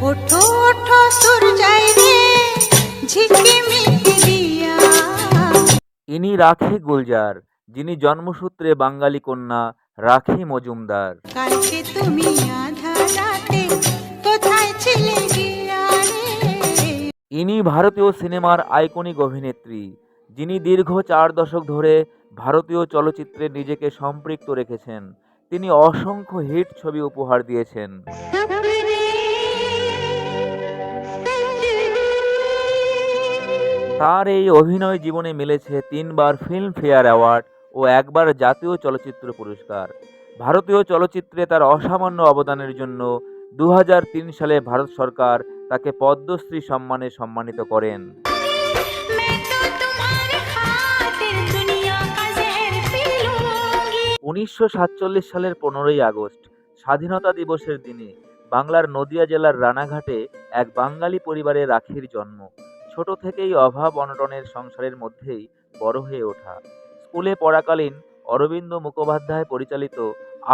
ওঠো ওঠো সূর্যাই রে ঝিকিমিকি দিয়া। ইনি রাখি গুলজার, যিনি জন্মসূত্রে বাঙালি কন্যা রাখি মজুমদার। কালকে তুমি আধা রাতে কোথায় ছিলে গিয়া রে? ইনি ভারতীয় সিনেমার আইকনিক অভিনেত্রী, যিনি দীর্ঘ 4 দশক ধরে ভারতীয় চলচ্চিত্রে নিজেকে সম্পৃক্ত রেখেছেন। তিনি অসংখ্য হিট ছবি উপহার দিয়েছেন। তার এই অভিনয় জীবনে মিলেছে 3বার ফিল্মফেয়ার অ্যাওয়ার্ড ও 1বার জাতীয় চলচ্চিত্র পুরস্কার। ভারতীয় চলচ্চিত্রে তার অসামান্য অবদানের জন্য 2003 সালে ভারত সরকার তাকে পদ্মশ্রী সম্মানে সম্মানিত করেন। 1947 সালের 15ই আগস্ট স্বাধীনতা দিবসের দিনে বাংলার নদিয়া জেলার রানাঘাটে এক বাঙালি পরিবারে রাখির জন্ম। ছোট থেকেই অভাব অনটনের সংসারের মধ্যেই বড় হয়ে ওঠা। স্কুলে পড়াকালীন অরবিন্দ মুখোপাধ্যায় পরিচালিত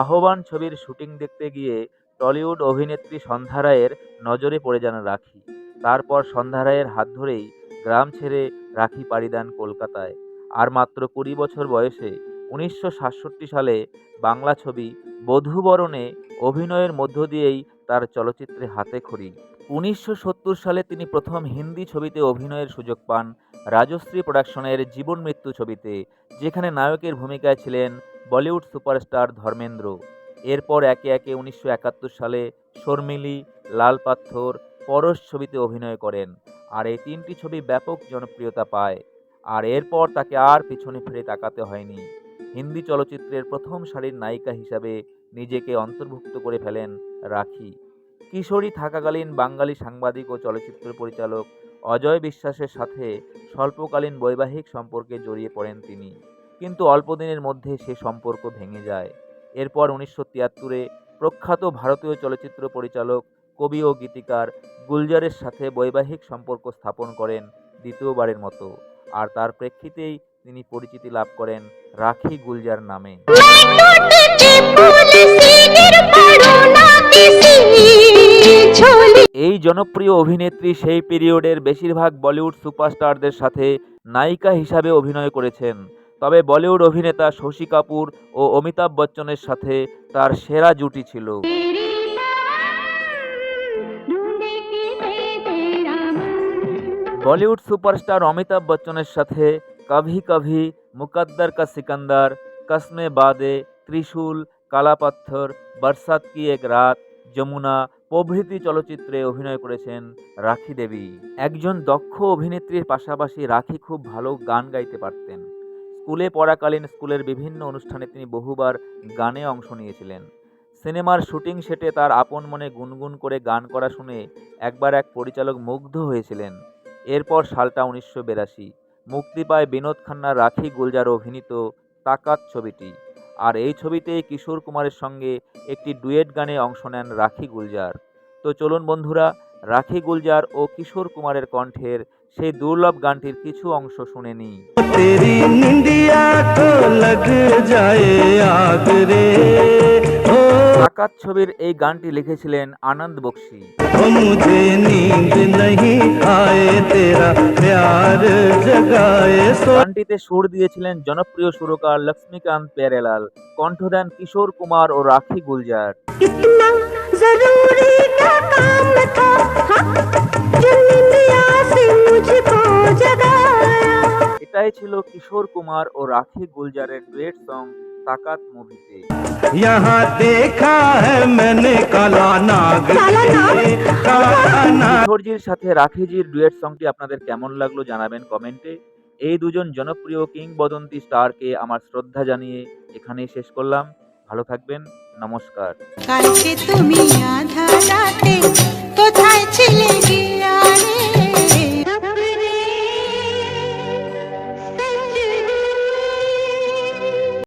আহ্বান ছবির শুটিং দেখতে গিয়ে টলিউড অভিনেত্রী সন্ধ্যা রায়ের নজরে পড়ে যান রাখি। তারপর সন্ধ্যা রায়ের হাত ধরেই গ্রাম ছেড়ে রাখি পাড়ি দেন কলকাতায়। আর মাত্র 20 বছর বয়সে 1967 সালে বাংলা ছবি বধূবরণে অভিনয়ের মধ্য দিয়েই তার চলচ্চিত্রে হাতেখড়ি। 1970 সালে তিনি প্রথম হিন্দি ছবিতে অভিনয়ের সুযোগ পান রাজশ্রী প্রোডাকশনের জীবন মৃত্যু ছবিতে, যেখানে নায়কের ভূমিকায় ছিলেন বলিউড সুপারস্টার ধর্মেন্দ্র। এরপর একে একে 1971 সালে শর্মিলী, লাল পাথর, পরশ ছবিতে অভিনয় করেন। আর এই 3টি ছবি ব্যাপক জনপ্রিয়তা পায়। আর এরপর তাকে আর পিছনে ফিরে তাকাতে হয়নি। হিন্দি চলচ্চিত্রের প্রথম সারির নায়িকা হিসাবে নিজেকে অন্তর্ভুক্ত করে ফেলেন রাখি। কিশোরী থাকাকালীন বাঙালি সাংবাদিক ও চলচ্চিত্র পরিচালক অজয় বিশ্বাসের সাথে স্বল্পকালীন বৈবাহিক সম্পর্কে জড়িয়ে পড়েন তিনি, কিন্তু অল্প দিনের মধ্যে সে সম্পর্ক ভেঙে যায়। এরপর 1973-এ প্রখ্যাত ভারতীয় চলচ্চিত্র পরিচালক, কবি ও গীতিকার গুলজারের সাথে বৈবাহিক সম্পর্ক স্থাপন করেন দ্বিতীয়বারের মতো। আর তার প্রেক্ষিতেই তিনি পরিচিতি লাভ করেন রাখি গুলজার নামে। এই জনপ্রিয় অভিনেত্রী সেই পিরিয়ডের বেশিরভাগ বলিউড সুপারস্টারদের সাথে নায়িকা হিসাবে অভিনয় করেছেন। তবে বলিউড অভিনেতা শশী কাপুর ও অমিতাভ বচ্চনের সাথে তার সেরা জুটি ছিল। বলিউড সুপারস্টার অমিতাভ বচ্চনের সাথে কভি কভি, মুকদ্দর কা সিকন্দর, কসমে বাদে, ত্রিশূল, কালা পাথর, বরসাত কি এক রাত, যমুনা প্রভৃতি চলচ্চিত্রে অভিনয় করেছেন রাখি দেবী। একজন দক্ষ অভিনেত্রীর পাশাপাশি রাখি খুব ভালো গান গাইতে পারতেন। স্কুলে পড়াকালীন স্কুলের বিভিন্ন অনুষ্ঠানে তিনি বহুবার গানে অংশ নিয়েছিলেন। সিনেমার শুটিং সেটে তার আপন মনে গুনগুন করে গান করা শুনে একবার এক পরিচালক মুগ্ধ হয়েছিলেন। এরপর সালটা 1982, মুক্তি পায় বিনোদ খান্নার রাখি গুলজার অভিনীত তাকাত ছবিটি। আর এই ছবিতেই কিশোর কুমারের সঙ্গে একটি ডুয়েট গানে অংশ নেন রাখি গুলজার। তো চলুন বন্ধুরা, রাখি গুলজার ও কিশোর কুমারের কণ্ঠের সেই দুর্লভ গানটির কিছু অংশ শুনে নিই। तेरी निंदिया तो लग जाए आग रे ओ তাকাত ছবির এই গানটি লিখেছিলেন আনন্দ বক্সী। मुझे नींद नहीं आए तेरा प्यार जगाए গানটিতে সুর দিয়েছিলেন জনপ্রিয় সুরকার লক্ষ্মীকান্ত প্যারেলাল, কণ্ঠ দেন কিশোর কুমার ও রাখি গুলজার। इतना जरूरी क्या काम था, हाँ, जो निंदिया से मुझको जगाया। এটাই ছিল কিশোর কুমার ও রাখি গুলজারের ডুয়েট সং তাকাত মুভিতে। यहाँ देखा है मैंने काला नाग काला नाग? काला नाग কিশোরজির সাথে রাখিজির ডুয়েট সংটি আপনাদের কেমন লাগলো জানাবেন কমেন্টে। এই দুজন জনপ্রিয় কিংবদন্তি স্টারকে আমার শ্রদ্ধা জানিয়ে এখানেই শেষ করলাম। ভালো থাকবেন, নমস্কার। কালকে তুমি